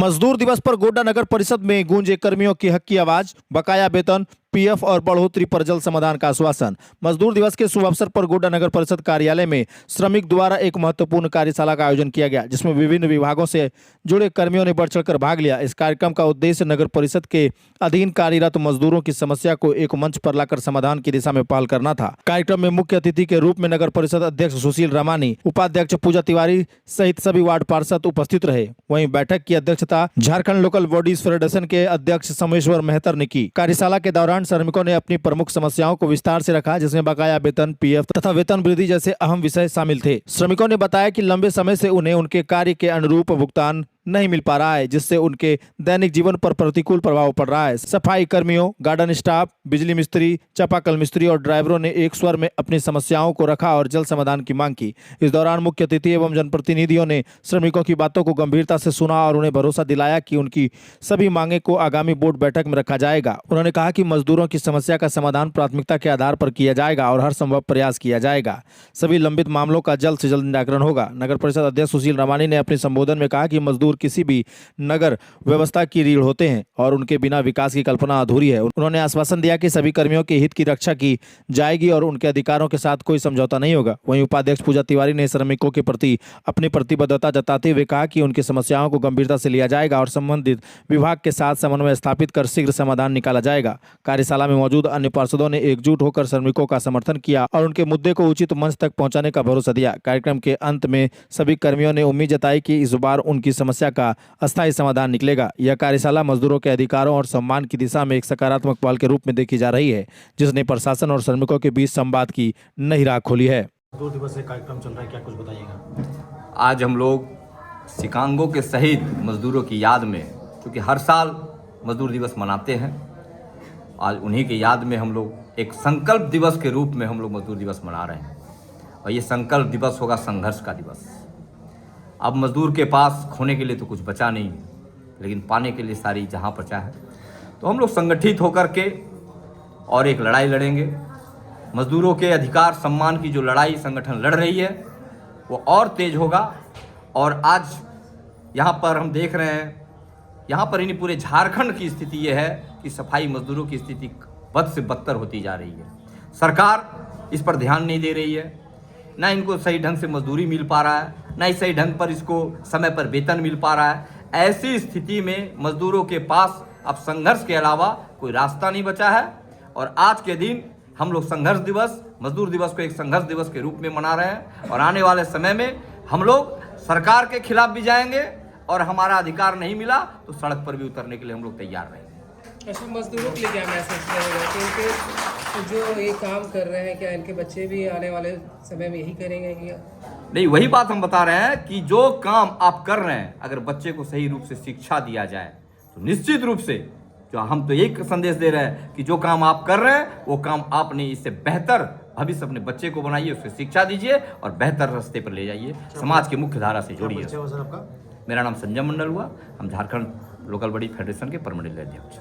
मजदूर दिवस पर गोड्डा नगर परिषद में गूंजे कर्मियों की हक की आवाज, बकाया वेतन, पीएफ और बढ़ोतरी पर जल्द समाधान का आश्वासन। मजदूर दिवस के शुभ अवसर पर गोड्डा नगर परिषद कार्यालय में श्रमिक द्वारा एक महत्वपूर्ण कार्यशाला का आयोजन किया गया, जिसमें विभिन्न विभागों से जुड़े कर्मियों ने बढ़ चढ़कर भाग लिया। इस कार्यक्रम का उद्देश्य नगर परिषद के अधीन कार्यरत मजदूरों की समस्या को एक मंच पर लाकर समाधान की दिशा में पहल करना था। कार्यक्रम में मुख्य अतिथि के रूप में नगर परिषद अध्यक्ष सुशील रामानी, उपाध्यक्ष पूजा तिवारी सहित सभी वार्ड पार्षद उपस्थित रहे। वहीं बैठक की अध्यक्षता झारखंड लोकल बॉडीज फेडरेशन के अध्यक्ष सोमेश्वर मेहतर ने की। कार्यशाला के दौरान श्रमिकों ने अपनी प्रमुख समस्याओं को विस्तार से रखा, जिसमें बकाया वेतन, पीएफ तथा वेतन वृद्धि जैसे अहम विषय शामिल थे। श्रमिकों ने बताया कि लंबे समय से उन्हें उनके कार्य के अनुरूप भुगतान नहीं मिल पा रहा है, जिससे उनके दैनिक जीवन पर प्रतिकूल प्रभाव पड़ रहा है। सफाई कर्मियों, गार्डन स्टाफ, बिजली मिस्त्री, चापाकल मिस्त्री और ड्राइवरों ने एक स्वर में अपनी समस्याओं को रखा और जल्द समाधान की मांग की। इस दौरान मुख्य अतिथि एवं जनप्रतिनिधियों ने श्रमिकों की बातों को गंभीरता से सुना और उन्हें भरोसा दिलाया कि उनकी सभी मांगे को आगामी बोर्ड बैठक में रखा जाएगा। उन्होंने कहा कि मजदूरों की समस्या का समाधान प्राथमिकता के आधार पर किया जाएगा और हर संभव प्रयास किया जाएगा। सभी लंबित मामलों का जल्द से जल्द निराकरण होगा। नगर परिषद अध्यक्ष सुशील रामानी ने अपने संबोधन में कहा कि मजदूर किसी भी नगर व्यवस्था की रीढ़ होते हैं और उनके बिना विकास की कल्पना अधूरी है। उन्होंने आश्वासन दिया कि सभी कर्मियों के हित की रक्षा की जाएगी और उनके अधिकारों के साथ कोई समझौता नहीं होगा। वहीं उपाध्यक्ष पूजा तिवारी ने श्रमिकों के प्रति अपनी प्रतिबद्धता जताते हुए कहा कि उनकी समस्याओं को गंभीरता से लिया जाएगा और संबंधित विभाग के साथ समन्वय स्थापित कर शीघ्र समाधान निकाला जाएगा। कार्यशाला में मौजूद अन्य पार्षदों ने एकजुट होकर श्रमिकों का समर्थन किया और उनके मुद्दे को उचित मंच तक पहुंचाने का भरोसा दिया। कार्यक्रम के अंत में सभी कर्मियों ने उम्मीद जताई कि इस बार उनकी समस्या का अस्थायी समाधान निकलेगा। यह कार्यशाला मजदूरों के अधिकारों और सम्मान की दिशा में एक सकारात्मक पहल के रूप में देखी जा रही है, जिसने प्रशासन और श्रमिकों के बीच संवाद की नई राह खोली है। 2 दिवस से कार्यक्रम चल रहा है, क्या कुछ बताइएगा? आज हम लोग शिकांगों के शहीद मजदूरों की याद में, क्योंकि हर साल मजदूर दिवस मनाते हैं, आज उन्हीं की याद में हम लोग एक संकल्प दिवस के रूप में हम लोग मजदूर दिवस मना रहे हैं। और ये संकल्प दिवस होगा संघर्ष का दिवस। अब मजदूर के पास खोने के लिए तो कुछ बचा नहीं, लेकिन पाने के लिए सारी जहां बचा है। तो हम लोग संगठित होकर के और एक लड़ाई लड़ेंगे। मजदूरों के अधिकार सम्मान की जो लड़ाई संगठन लड़ रही है वो और तेज होगा। और आज यहाँ पर हम देख रहे हैं, यहाँ पर इन्हीं पूरे झारखंड की स्थिति ये है कि सफाई मजदूरों की स्थिति बद से बदतर होती जा रही है। सरकार इस पर ध्यान नहीं दे रही है, ना इनको सही ढंग से मजदूरी मिल पा रहा है, ना ही सही ढंग पर इसको समय पर वेतन मिल पा रहा है। ऐसी स्थिति में मजदूरों के पास अब संघर्ष के अलावा कोई रास्ता नहीं बचा है। और आज के दिन हम लोग संघर्ष दिवस, मजदूर दिवस को एक संघर्ष दिवस के रूप में मना रहे हैं। और आने वाले समय में हम लोग सरकार के खिलाफ भी जाएंगे और हमारा अधिकार नहीं मिला तो सड़क पर भी उतरने के लिए हम लोग तैयार रहेंगे। ऐसे मजदूरों के लिए क्या मैसेज रहेगा, क्योंकि जो ये काम कर रहे हैं, क्या इनके बच्चे भी आने वाले समय में यही करेंगे? क्या नहीं, वही बात हम बता रहे हैं कि जो काम आप कर रहे हैं, अगर बच्चे को सही रूप से शिक्षा दिया जाए तो निश्चित रूप से, जो हम तो एक संदेश दे रहे हैं कि जो काम आप कर रहे हैं वो काम आपने इससे बेहतर भविष्य अपने बच्चे को बनाइए, उसको शिक्षा दीजिए और बेहतर रास्ते पर ले जाइए, समाज की मुख्य धारा से जोड़िए। आपका? मेरा नाम संजय मंडल हुआ, हम झारखंड लोकल बॉडी फेडरेशन के परमानेंट अध्यक्ष।